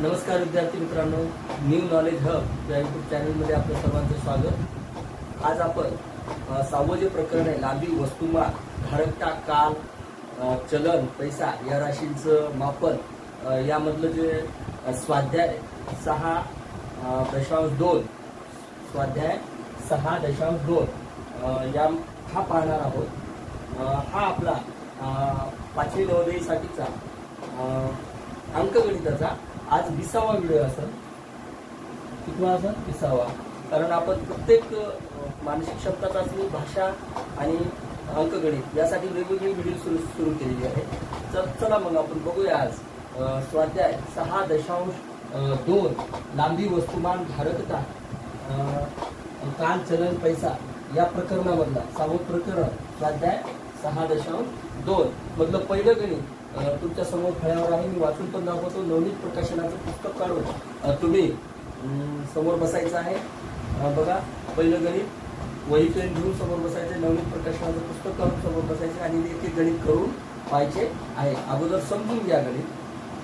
नमस्कार विद्यार्थी मित्रांनो, न्यू नॉलेज हब या यूट्यूब चॅनलमध्ये आपलं सर्वांचं स्वागत। आज आपण 6वं जे प्रकरण आहे लांबी वस्तुमान धारकता काल चलन पैसा या राशींचं मापन यामधलं जे स्वाध्याय 6.2 स्वाध्याय 6.2 या हा पाहणार आहोत। हा आपला 5वी नवोदयीसाठीचा अंकगणिताचा आज 20वा व्हिडिओ असेल। कितवा असेल? 20वा। कारण आपण प्रत्येक मानसिक क्षमता चाचणी, भाषा आणि अंकगणित यासाठी वेगवेगळी व्हिडिओ सुरू केलेली आहे। तर चला मग आपण बघूया आज स्वाध्याय 6.2 लांबी वस्तुमान धारकता काल चलन पैसा या प्रकरणामधला 6वं प्रकरण स्वाध्याय 6.2 मधलं पहिलं गणित तुमच्या समोर फळ्यावर आहे। मी वाचून पण दाखवतो। नवनीत प्रकाशनाचं पुस्तक काढून तुम्ही समोर बसायचं आहे। बघा, पहिलं गणित वही पेन घेऊन समोर बसायचं, नवनीत प्रकाशनाचं पुस्तक काढून समोर बसायचं आणि एक एक गणित करून पाहायचे आहे। अगोदर समजून घ्या गणित,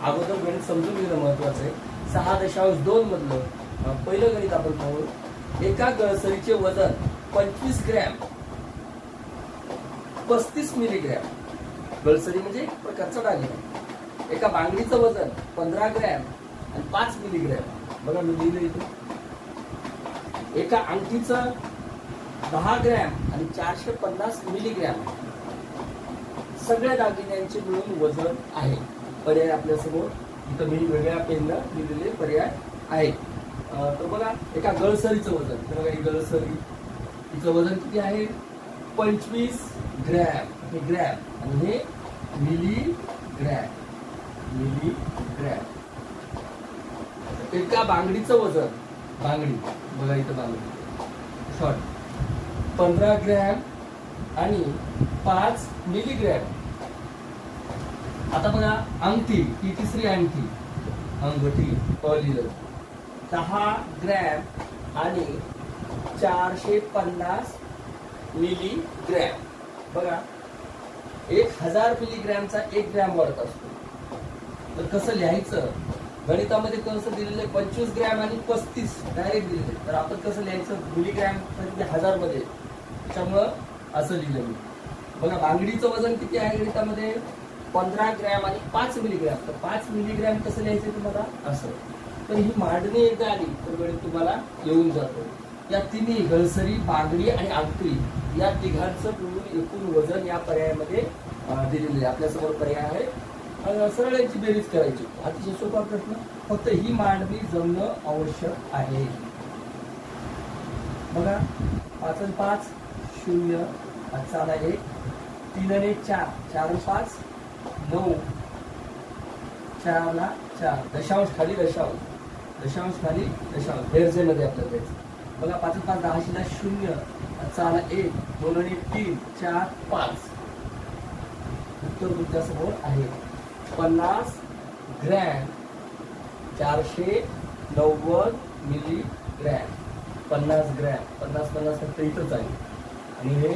अगोदर गणित समजून घेणं महत्वाचं आहे। 6.2 मधलं पहिलं गणित आपण पाहू। एका गळसरीचे वजन 25 ग्रॅम 35 मिलीग्रॅम, गळसरी म्हणजे एक प्रकारचा दागिना। एका बांगडीचं वजन 15 ग्रॅम आणि 5 मिलीग्रॅम, बघा मी लिहिलं इथे। एका अंगठीचं 10 ग्रॅम आणि 450 मिलीग्रॅम सगळ्या दागिन्यांचे मिळून वजन आहे। पर्याय आपल्या समोर इथं मी वेगळ्या पेननं लिहिलेले पर्याय आहेत। तर बघा, एका गळसरीचं वजन, तर बघा ही गळसरी, तिचं वजन किती आहे? 25 ग्रॅम, हे ग्रॅम आणि हे मिलीग्रॅम, मिलीग्रॅम। एका बांगडीचं वजन, बांगडी बघा इथं बांगडी शॉर्ट, 15 ग्रॅम आणि 5 मिलीग्रॅम। आता बघा अंगठी, ही तिसरी अंगठी, अंगठी लिहिलं 10 ग्रॅम आणि 450 मिलीग्रॅम। बघा, 1000 मिलीग्रॅमचा 1 ग्रॅम वाढत असतो। तर कसं लिहायचं? गणितामध्ये कसं दिलेलं? 25 ग्रॅम आणि 35 डायरेक्ट दिलेले, तर आपण कसं लिहायचं? मिलीग्रॅम म्हणजे 1000 मध्ये, त्याच्यामुळं असं लिहिलं मी। बघा, बांगडीचं वजन किती आहे गणितामध्ये? 15 ग्रॅम आणि 5 मिलीग्रॅम, तर 5 मिलीग्रॅम कसं लिहायचं तुम्हाला? असं। तर ही मांडणी एकदा आली तर गणित तुम्हाला येऊन जातो। या तिन्ही गळसरी, बांगडी आणि अंगठी या तिघांचं मिळून एकूण वजन या पर्यायामध्ये दिलेले आपल्यासमोर पर्याय आहे। सरळ यांची बेरीज करायची, अतिशय सोपा प्रश्न, फक्त ही मांडणी जमणं आवश्यक आहे। बघा, 5 आणि 5 0, 1, 3 आणि 4, 4 आणि 5 9, 4 ला 4, दशांश खाली दशांश, दशांश खाली दशांश, बेरजेमध्ये आपल्याला द्यायचं। बघा, 5 आणि 5 10 ला 0, 4 ला 1, 2 आणि 3, 4, 5। उत्तर तुमच्या समोर आहे 50 ग्रॅम 490 मिलीग्रॅम। 50 ग्रॅम, 50 फक्त इथंच आहे आणि हे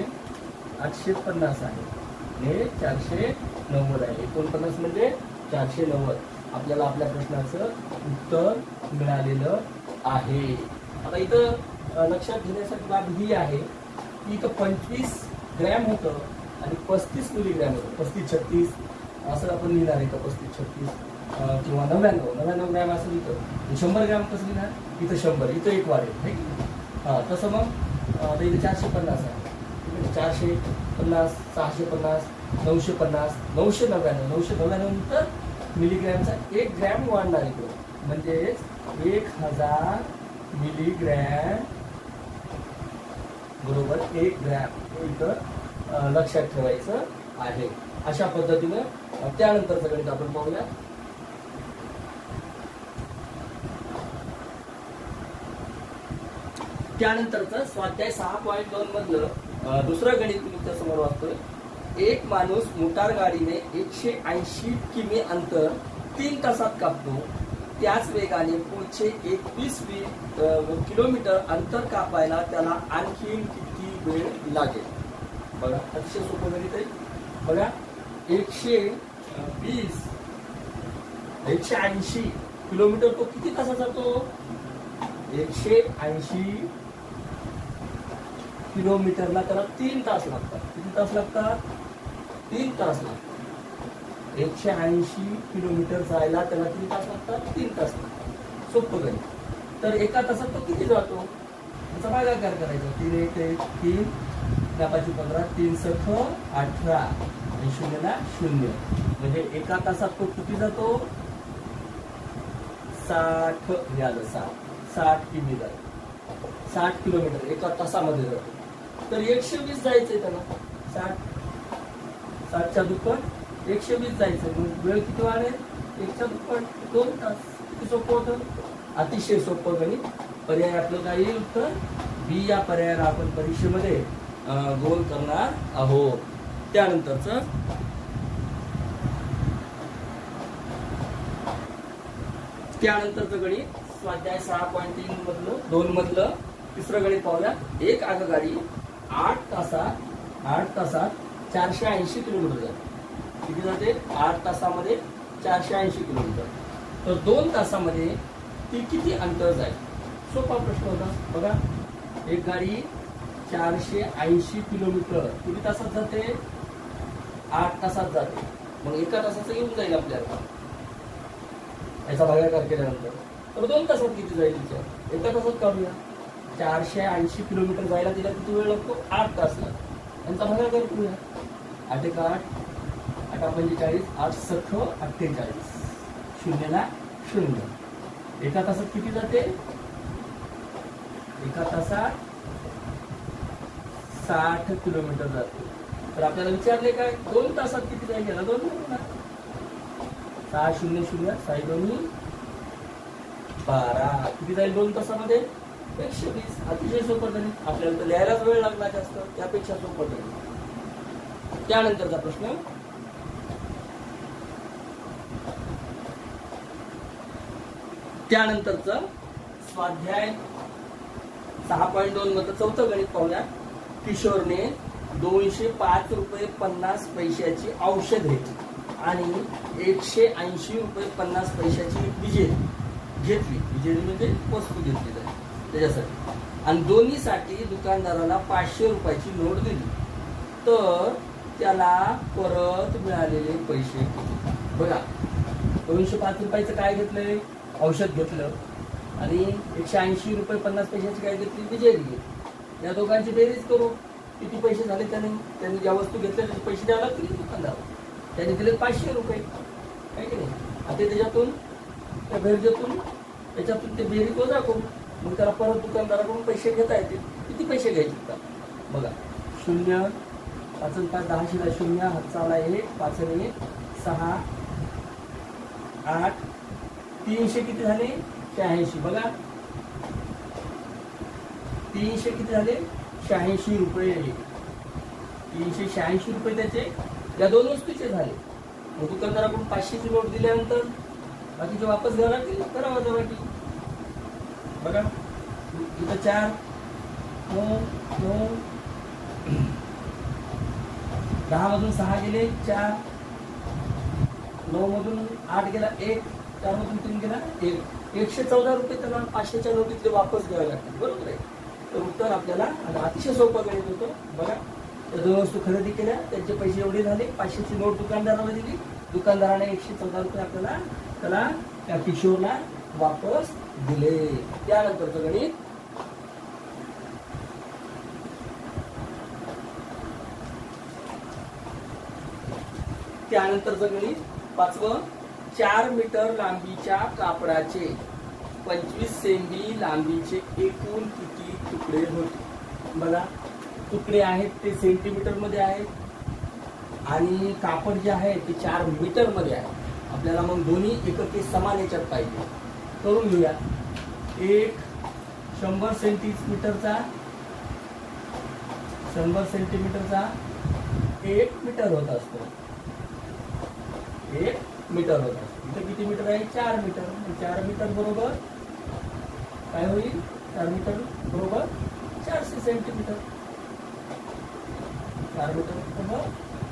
850 आहे, हे 490 आहे। 49 म्हणजे 490। आपल्याला आपल्या प्रश्नाचं उत्तर मिळालेलं आहे। आता इथं लक्षात घेण्यासाठी बाब ही आहे की इथं 25 ग्रॅम होतं आणि 35 मिलीग्रॅम होतं। 35 36 असं आपण लिहिणार आहे का? 35 36 किंवा 99 ग्रॅम असं लिहितं। 100 ग्रॅम कसं लिहिणार? इथं 100, इथं 1 वाढेल, हा तसं मग इथं 450 आहे, 450 650 950 999 999 नंतर मिलीग्रॅमचा 1 ग्रॅम वाढणार इकडे, म्हणजेच 1000 मिलीग्रॅम बरोबर 1 ग्रॅम, हे इथं लक्षात ठेवायचं आहे। अशा पद्धतीनं त्यानंतरचं गणित आपण पाहूया। त्यानंतरचं स्वाध्याय 6.2 मधलं दुसरं गणित तुमच्या समोर वाचतोय। एक माणूस मोटार गाडीने 180 किमी अंतर 3 तासात कापतो, त्याच वेगाने पुढचे 21 किलोमीटर अंतर कापायला त्याला आणखी किती वेळ लागेल? बघा, अतिशय सोपं गणित आहे। बघा, 120 180 किलोमीटर तो किती तासात जातो? 180 किलोमीटरला त्याला 3 तास लागतात. किती तास लागतात? 3 तास लागतात. 180 किलोमीटर जायला त्याला किती तास लागतात? 3 तास लागतात. सोपं गणित. तर एका तासात तो किती जातो? त्याचा भागाकार करायचा. 3 1 1 3 15 3 सख 18 आणि 0 ला 0. म्हणजे एका तासात तो किती जातो? 60 झालं. 60 किमी जातो. 60 किलोमीटर एका तासामध्ये जातो. तर 120 जायचंय त्याला. 60च्या दुप्पट 120 जायचंय. मग वेळ किती वाढेल? 1च्या दुप्पट 2 तास. किती सोपं होतं? अतिशय सोपं गणित. पर्याय आपलं काय येईल? उत्तर बी या पर्यायाला आपण परीक्षेमध्ये गोल करणार आहोत. त्यानंतरचं गणित स्वाध्याय 6.3 मधलं 2 मधलं तिसरं गणित पाहूया. एक आगगाडी 8 तासात 480 किलोमीटर जाते. किती जाते? 8 तासामध्ये 480 किलोमीटर. तर 2 तासामध्ये ती किती अंतर जाईल? सोपा प्रश्न होता. बघा, एक गाडी 480 किलोमीटर किती तासात जाते? 8 तासात जाते. मग एका तासाचं येऊन जाईल आपल्याला याचा भागाकार केल्यानंतर. तर 2 तासात किती जाईल विचार? एका तासात काढूया. 480 किलोमीटर जायला तिला किती वेळ लागतो? 8 तास लागतो. यांचा भागाकार करूया. 8 1 8 8 45 8 सख 48 0 ला 0. एका तासात किती जाते? एका तासात 60 किलोमीटर जाते. तर आपल्याला विचारले काय? 2 तासात किती जाईल? याला 2 म्हणून 6 0 0 6 2 12. किती जाईल 2 तासामध्ये? 120. अतिशय सोपं गणित. आपल्याला तर लिहायलाच वेळ लागला जास्त, त्यापेक्षा सोपं गणित. त्यानंतरचा प्रश्न त्यानंतरचं स्वाध्याय 6.2 मध्ये चौथं गणित पाहूया. किशोरने 205 रुपये 50 पैशाची औषधे आणि 180 रुपये 50 पैशाची विजेरी घेतली. विजेरी म्हणजे वस्तू घेतली जाते त्याच्यासाठी. आणि दोन्हीसाठी दुकानदाराला 500 रुपयाची नोट दिली. तर त्याला परत मिळालेले पैसे किती? बघा, 205 रुपयाचं काय घेतलंय? औषध घेतलं. आणि 180 रुपये 50 पैशाची काय घेतली? विजेरी घेतली. या दोघांची बेरीज करू. किती पैसे झाले त्यांनी ज्या वस्तू घेतल्या त्याचे पैसे द्यावे लागतील दुकानदार. त्यांनी दिले 500 रुपये, आहे की नाही? आता त्याच्यातून त्या बेरजेतून त्याच्यातून ते बेरीज वजा करू. मग त्याला परत दुकानदाराकडून पैसे घेता येतील. किती पैसे घ्यायचे का? बघा, 0 5 5 10 शिला 0 हातचा आला 1 5 1 6 8 300 किती झाले? 86. बघा, 300 किती झाले? 86 रुपये. 386 रुपये त्याचे या 2 वस्तूचे झाले. मग दुकानदाराकडून 500ची नोट दिल्यानंतर बाकीचे वापस घ्यावं लागतील. करा वजाबाकी. बघा, इथं 4 9 9 10 मधून 6 गेले 4, 9 मधून 8 गेला 1, 4 मधून 3 गेला 1. 114 रुपये त्याला 500च्या नोटीतले वापस घ्यावे लागतील. बरोबर आहे. तर उत्तर आपल्याला अतिशय सोपं गणित होतं. बघा, त्या 2 वस्तू खरेदी केल्या, त्यांचे पैसे एवढे झाले. 500ची नोट दुकानदाराला दिली. दुकानदाराने 114 रुपये आपल्याला त्याला त्या किशोरला वापस दिले. त्यानंतरचं गणित पाचवं. 4 मीटर लांबीच्या कापडाचे 25 सेंमी लांबीचे एकूण किती तुकडे होते? बघा, तुकडे आहेत ते सेंटीमीटर मध्ये आहेत आणि कापड जे आहे ते 4 मीटर मध्ये आहे. आपल्याला मग दोन्ही एकके समान याच्यात पाहिजे. करून घेऊया. एक 100 सेंटीमीटरचा 1 मीटर होत असतो. 1 मीटर होत असतो. इथं किती मीटर आहे? 4 मीटर. 4 मीटर बरोबर काय होईल? 4 मीटर बरोबर 400 सेंटीमीटर. 4 मीटर बरोबर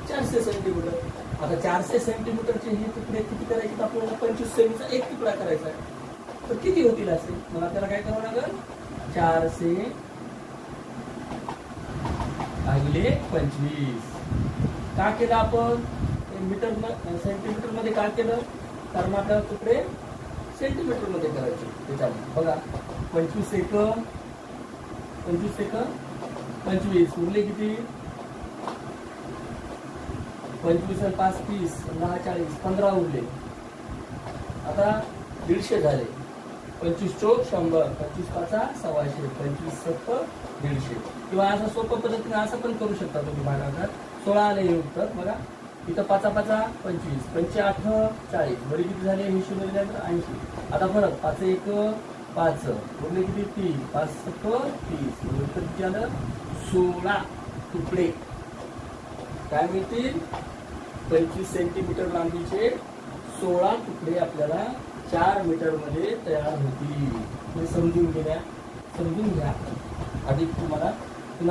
400 सेंटीमीटर. आता 400 सेंटीमीटरचे हे तुकडे किती करायचे, आपल्याला 25 सेमीचा एक तुकडा करायचा आहे, तर किती होतील असे. मग आपल्याला काय करावं लागेल, 400 भागिले 25. का केलं आपण सेंटीमीटर मध्ये का केलं, कारण आपल्याला तुकडे सेंटीमीटर मध्ये करायचे. त्याच्यामध्ये बघा 25 एकम 25 उरले किती, 25 आणि 5 30, 10 40, 15 उरले. आता 150 झाले. 25 चोक 100, 25 पाचा 125, 25 सत्त 150. किंवा असं सोपं पद्धतीने असं पण करू शकता तुम्ही भागाकार. 16 आले हे उत्तर. बघा इथं 5 पाचा 25, 5 8 40, बरी किती झाले, हे 0 दिल्यानंतर 80. आता फरक 5 1 5 उरले किती 3, 5 7 30, उत्तर किती आलं, 16 तुकडे काय मिळतील, 25 सेंटीमीटर लांबीचे 16 तुकडे आपल्याला 4 मीटर मध्ये तयार होतील. समजून घ्या आधी. तुम्हाला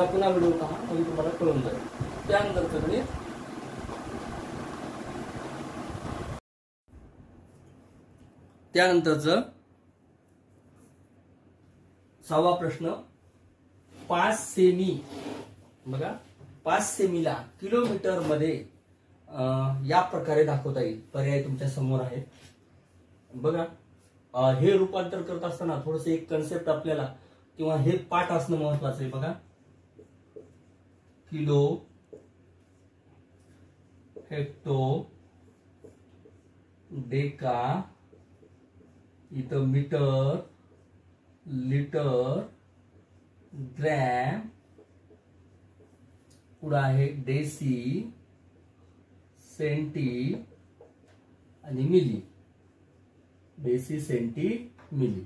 पुन्हा व्हिडिओ पहा, म्हणजे तुम्हाला कळून जाईल. त्यानंतरचं गणित, त्यानंतरचं 6वा प्रश्न. 5 सेमी, बघा 5 सेमीला किलोमीटर मध्ये या प्रकारे दाखवता येईल. पर्याय तुमच्या समोर आहे. बघा हे रूपांतर करत असताना थोडस एक कन्सेप्ट आपल्याला किंवा हे पाठ असणं महत्वाचं आहे. बघा किलो, हेक्टो, डेका, इथं मीटर, लिटर, ग्रॅम, पुढे आहे डेसी, सेंटी आणि मिली. Deci, centi, milli.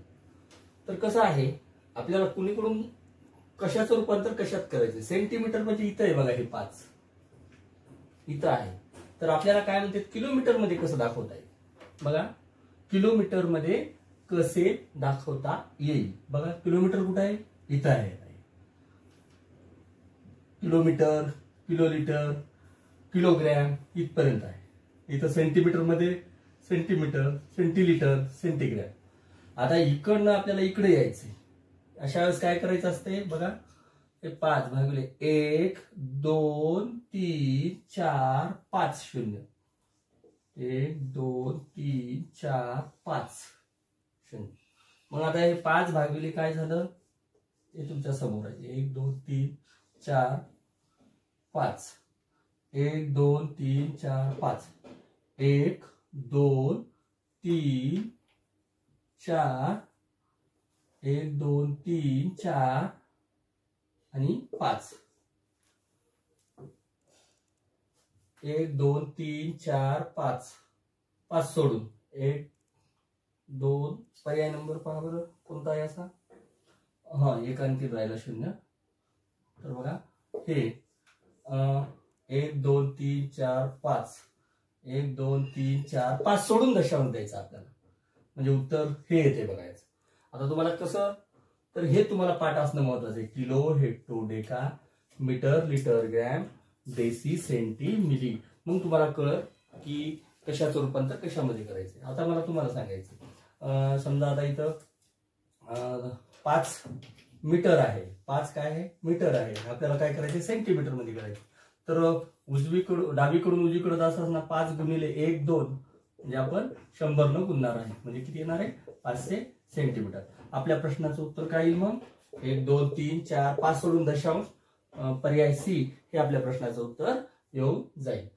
तर कसं आहे, आपल्याला कुणीकडून कशाचं रूपांतर कशात करायचं. सेंटीमीटर म्हणजे इथं आहे बघा, हे 5 इथं आहे. तर आपल्याला काय म्हणते, किलोमीटर मध्ये कसं दाखवता येईल. बघा किलोमीटर मध्ये कसे दाखवता येईल. बघा किलोमीटर कुठं आहे, इथं आहे. किलोमीटर, किलोलीटर, किलोग्रॅम इथपर्यंत आहे. इथं सेंटीमीटर मध्ये सेंटीमीटर, सेंटीलिटर, सेंटीग्रॅम. आता इकडनं आपल्याला इकडे यायचंय. अशा वेळेस काय करायचं असते, बघा हे 5 भागिले 1 2 3 4 5 0, 1 2 3 4 5 0. मग आता हे 5 भागिले काय झालं, हे तुमच्या समोर आहे. 1 2 3 4 5, 1 2 3 4 5, 1 2 3 4, 1 2 3 4 आणि 5, 1 2 3 4 5, 5 सोडून 1 2, पर्याय नंबर पहा बरं कोणता आहे असा. हा एक अंकी राहिला 0. तर बघा हे 1 2 3 4 5, 1 2 3 4 5 सोडून दशांश द्यायचा आपल्याला, म्हणजे उत्तर हे येते बघायचं. आता तुम्हाला कसं, तर हे तुम्हाला पाठ असणं महत्वाचं आहे. Kilo, hecto, deca, metre, litre, gram, deci, centi, milli. मग तुम्हाला कळत की कशाचं रूपांतर कशामध्ये करायचं. आता मला तुम्हाला सांगायचं, समजा आता इथं 5 मीटर आहे, 5 काय आहे, मीटर आहे. आपल्याला काय करायचं, सेंटीमीटर मध्ये करायचं. तर डावीकडून उजवीकडे जात असताना 5 गुणिले 1 2, म्हणजे आपण 100 न गुणणार आहे, म्हणजे किती येणार आहे, 500 सेंटीमीटर. आपल्या प्रश्नाचं उत्तर काय येईल मग, 1 2 3 4 5 सोडून दशांश, पर्याय सी हे आपल्या प्रश्नाचं उत्तर येऊन जाईल.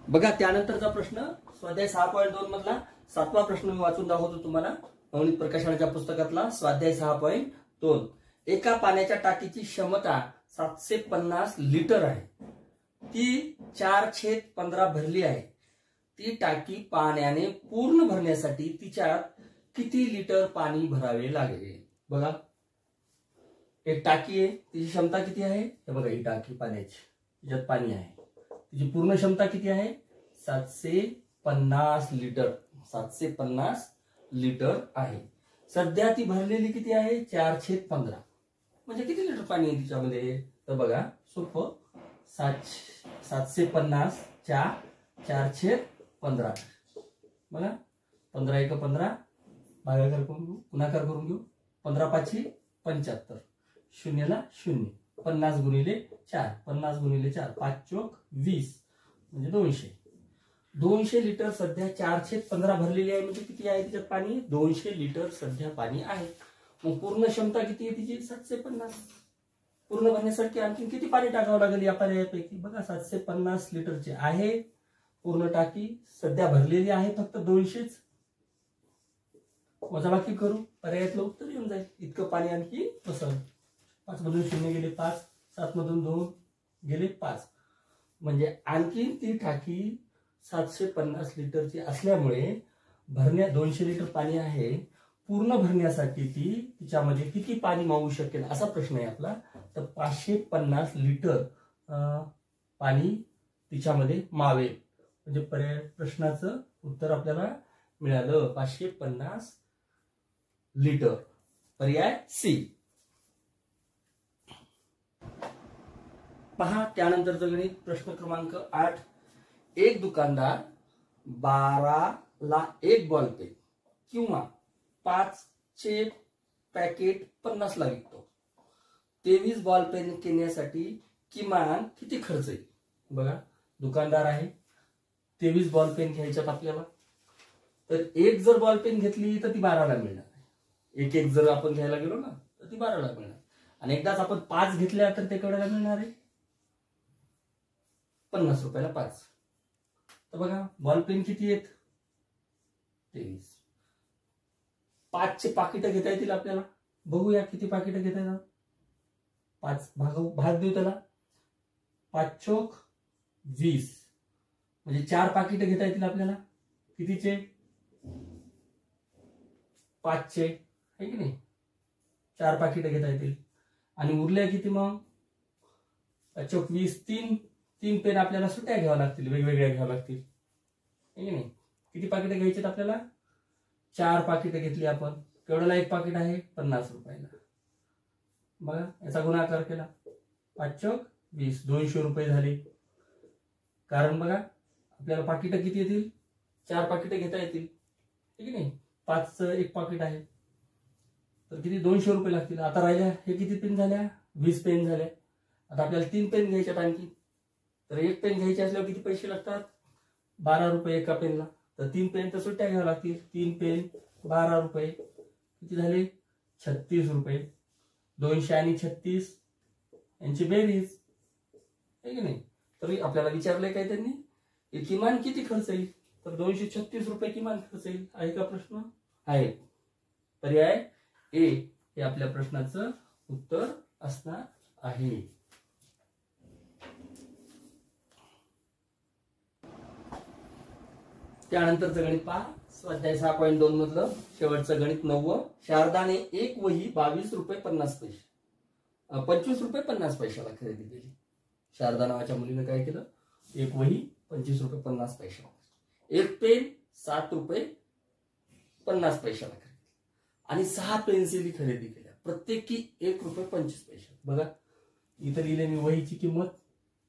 बघा त्यानंतरचा प्रश्न स्वाध्याय 6.2 मधला 7वा प्रश्न मी वाचून दाखवतो तुम्हाला. नवनीत प्रकाशनाच्या पुस्तकातला स्वाध्याय 6.2. एका पाण्याच्या टाकीची क्षमता 750 लिटर आहे. ती 4/15 भरली आहे. ती टाकी पाण्याने पूर्ण भरण्यासाठी तिच्यात किती लिटर पाणी भरावे लागेल. बघा एक टाकी आहे, तिची क्षमता किती आहे, हे बघा ही टाकी पाण्याची, तिच्यात पाणी आहे. तिची पूर्ण क्षमता किती आहे, 750 लिटर. 750 लिटर आहे. सध्या ती भरलेली किती आहे, 4/15. म्हणजे किती लिटर पाणी आहे तिच्यामध्ये? तर बघा सोपं, 750 च्या 4/15. बघा 15 × 15 भागाकार करून घेऊ, गुणाकार करून घेऊ. 15 × 5 = 75, 0 ला 0. 50 × 4, 50 × 4, 5 चोक 20 म्हणजे 200. 200 लिटर सध्या 4/15 भरलेली आहे, म्हणजे किती आहे तिच्यात पाणी? 200 लिटर सध्या पाणी आहे. मग पूर्ण क्षमता किती आहे तिची? 750. पूर्ण भरण्यासाठी आणखी किती पाणी टाकावं लागेल या पर्यायापैकी? बघा 750 लिटरचे आहे पूर्ण टाकी, सध्या भरलेली आहे फक्त 200च. वजाबाकी करू, पर्यायातलं उत्तर येऊन जाईल. इतकं पाणी आणखी बसवलं. 5 मधून 0 गेले 5, 7 मधून 2 गेले 5, म्हणजे आणखी ती टाकी 750 लिटरची असल्यामुळे भरण्या 200 लिटर पाणी आहे. पूर्ण भरण्यासाठी तिच्यामध्ये किती पाणी मावू शकेल असा प्रश्न आहे आपला. तर 550 लिटर पाणी तिच्यामध्ये मावेल, म्हणजे पर्याय प्रश्नाचं उत्तर आपल्याला मिळालं 550 लिटर. पर्याय सी. पहा त्यानंतरचं गणित, प्रश्न क्रमांक 8. एक दुकानदार 12 ला 1 बॉल पेन किंवा 5चे पॅकेट 50 ला विकतो. 23 बॉल पेन घेण्यासाठी किमान किती खर्च येईल? बघा दुकानदार आहे, 23 बॉल पेन घ्यायच्यात आपल्याला. तर एक जर बॉल पेन घेतली तर ती 12 ला मिळणार. एक जर आपण घ्यायला गेलो ना तर ती 12 ला मिळणार. आणि एकदाच आपण 5 घेतल्या तर ते केवढ्याला मिळणार आहे? 50 रुपयाला 5. तर बघा बॉल पेन किती आहेत? 23. 5चे पाकिटं घेता येतील आपल्याला. बघूया किती पाकिटं घेता येतात. 5 भाग देऊ त्याला. 5 चोक 20 म्हणजे 4 पाकिटं घेता येतील आपल्याला. कितीचे? 5चे आहे की नाही? 4 पाकिटं घेता येतील. आणि उरल्या किती मग? 5 चोक 20, 3 पेन आपल्याला सुट्या घ्याव्या लागतील, वेगवेगळ्या घ्याव्या लागतील आहे की नाही? किती पाकिटं घ्यायची आपल्याला? 4 पाकिटं घेतली आपण. केवढ्याला एक पाकिट आहे? 50 रुपयाला. बघा याचा गुणाकार केला, 5 चोक 20, 200 रुपये झाले. कारण बघा आपल्याला पाकिटं किती येतील? 4 पाकिटं घेता येतील ठीक नाही? 5चं एक पाकिट आहे तर किती? 200 रुपये लागतील. आता राहिल्या हे किती पेन झाल्या? 20 पेन झाल्या. आता आपल्याला 3 पेन घ्यायच्यात आणखी. तर एक पेन घ्यायचे असल्यावर किती पैसे लागतात? 12 रुपये एका पेनला. तर 3 पेन तर सुट्ट्या घ्याव्या लागतील. 3 पेन 12 रुपये किती झाले? 36 रुपये. 200 आणि 36 यांची बेरीज आहे की नाही? तरी आपल्याला विचारलंय काय त्यांनी? किमान किती खर्च येईल? तर 236 रुपये किमान खर्च येईल. आहे का प्रश्न? आहे. पर्याय ए हे आपल्या प्रश्नाचं उत्तर असणार आहे. त्यानंतरचं गणित पहा. स्वाध्याय 6.2 मधलं शेवटचं गणित 9. शारदाने एक वही 22 रुपये 50 पैसे 25 रुपये 50 पैशाला खरेदी केली. शारदा नावाच्या मुलीने काय केलं? एक वही 25 रुपये 50 पैशाला, एक पेन 7 रुपये 50 पैशाला खरेदी आणि 6 पेन्सिली खरेदी केल्या, प्रत्येकी 1 रुपये 25 पैसे. बघा इथं लिहिले मी वहीची किंमत,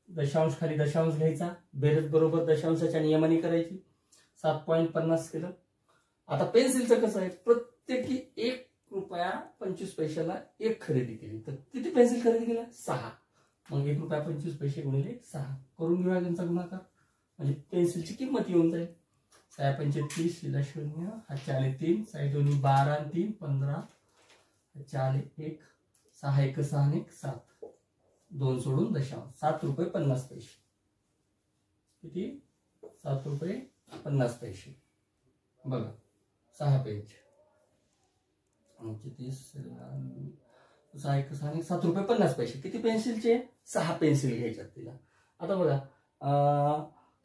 दशांश खाली दशांश घ्यायचा, बेरीज बरोबर दशांशाच्या नियमाने करायची. 7.50 केलं. आता पेन्सिलचं कसं आहे? प्रत्येकी 1 रुपया 25 पैशाला एक खरेदी केली. तर किती पेन्सिल खरेदी केल्या? 6. मग 1 रुपया 25 पैसे गुणिले 6 करून घेऊया त्यांचा गुणाकार, म्हणजे पेन्सिलची किंमत येऊन जाईल. 6 पंचे 30, 0, हातचे आले 3, 6 दोन्ही 12 आणि 3 15, हातचे आले 1, 6 1 6 आणि 1 7, 2 सोडून दशांश, 7 रुपये 50 पैसे. किती? 7 रुपये 50 पैसे. बघा 6 पेज 30, 6 1 6 आणि 7 रुपये 50 पैसे. किती पेन्सिलचे? 6 पेन्सिल घ्यायच्यात तिला. आता बघा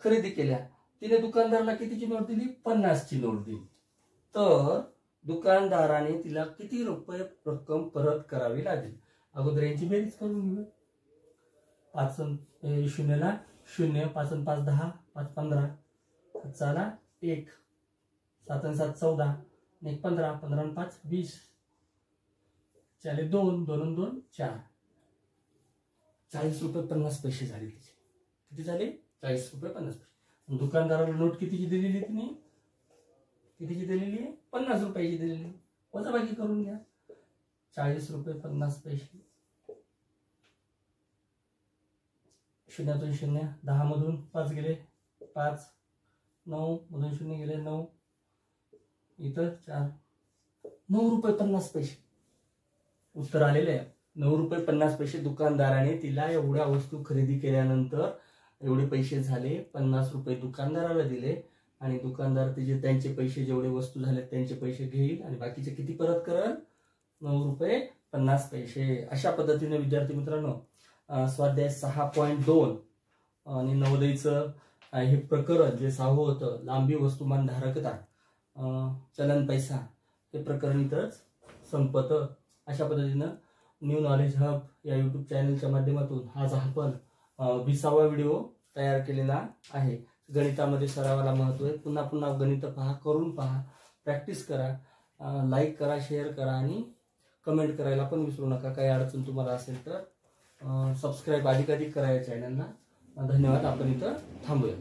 खरेदी केल्या तिने, दुकानदाराला कितीची नोट दिली? 50 ची नोट दिली. तर दुकानदाराने तिला किती रुपये रक्कम परत करावी लागेल? अगोदर यांची बेरीज करून घेऊया. 5 0 ला 0, 5 आणि 5 10, 5 15, 7 1, 7 आणि 7 14, 1 15, 15 आणि 5 20, चाले 2 2 2 4 40 रुपये 50 पैसे झाले तिचे. किती झाले? 40 रुपये 50 पैसे. दुकानदाराला नोट कितीची दिलेली तुम्ही? कितीची दिलेली आहे? 50 रुपयाची दिलेली. वजाबाकी करून घ्या. 40 रुपये 50 पैसे. 0 0 10 मधून 5 गेले 5, 9 मधून 0 गेले 9, इथं 4, 9 रुपये 50 पैसे उत्तर आलेले आहे. 9 रुपये 50 पैसे दुकानदाराने तिला एवढ्या वस्तू खरेदी केल्यानंतर एवढे पैसे झाले. 50 रुपये दुकानदाराला दिले आणि दुकानदार त्यांचे पैसे जेवढे वस्तू झाले त्यांचे पैसे घेईल आणि बाकीचे किती परत करल? 9 रुपये 50 पैसे. अशा पद्धतीने विद्यार्थी मित्रांनो स्वाध्याय 6.2 आणि नवोदयचं हे प्रकरण जे 6वं होतं लांबी वस्तुमान धारकता चलन पैसा हे प्रकरण इथंच संपतं. अशा पद्धतीनं न्यू नॉलेज हब या यूट्यूब चॅनलच्या माध्यमातून आज आपण 20वा व्हिडिओ तयार केलेला आहे. गणितामध्ये सरावाला महत्व आहे. पुन्हा पुन्हा गणित पहा, करून पहा, प्रॅक्टिस करा, लाईक करा, शेअर करा आणि कमेंट करायला पण विसरू नका. काही अडचण तुम्हाला असेल तर सबस्क्राईब अधिकाधिक करा या चॅनलला. धन्यवाद. आपण इथं थांबूयात.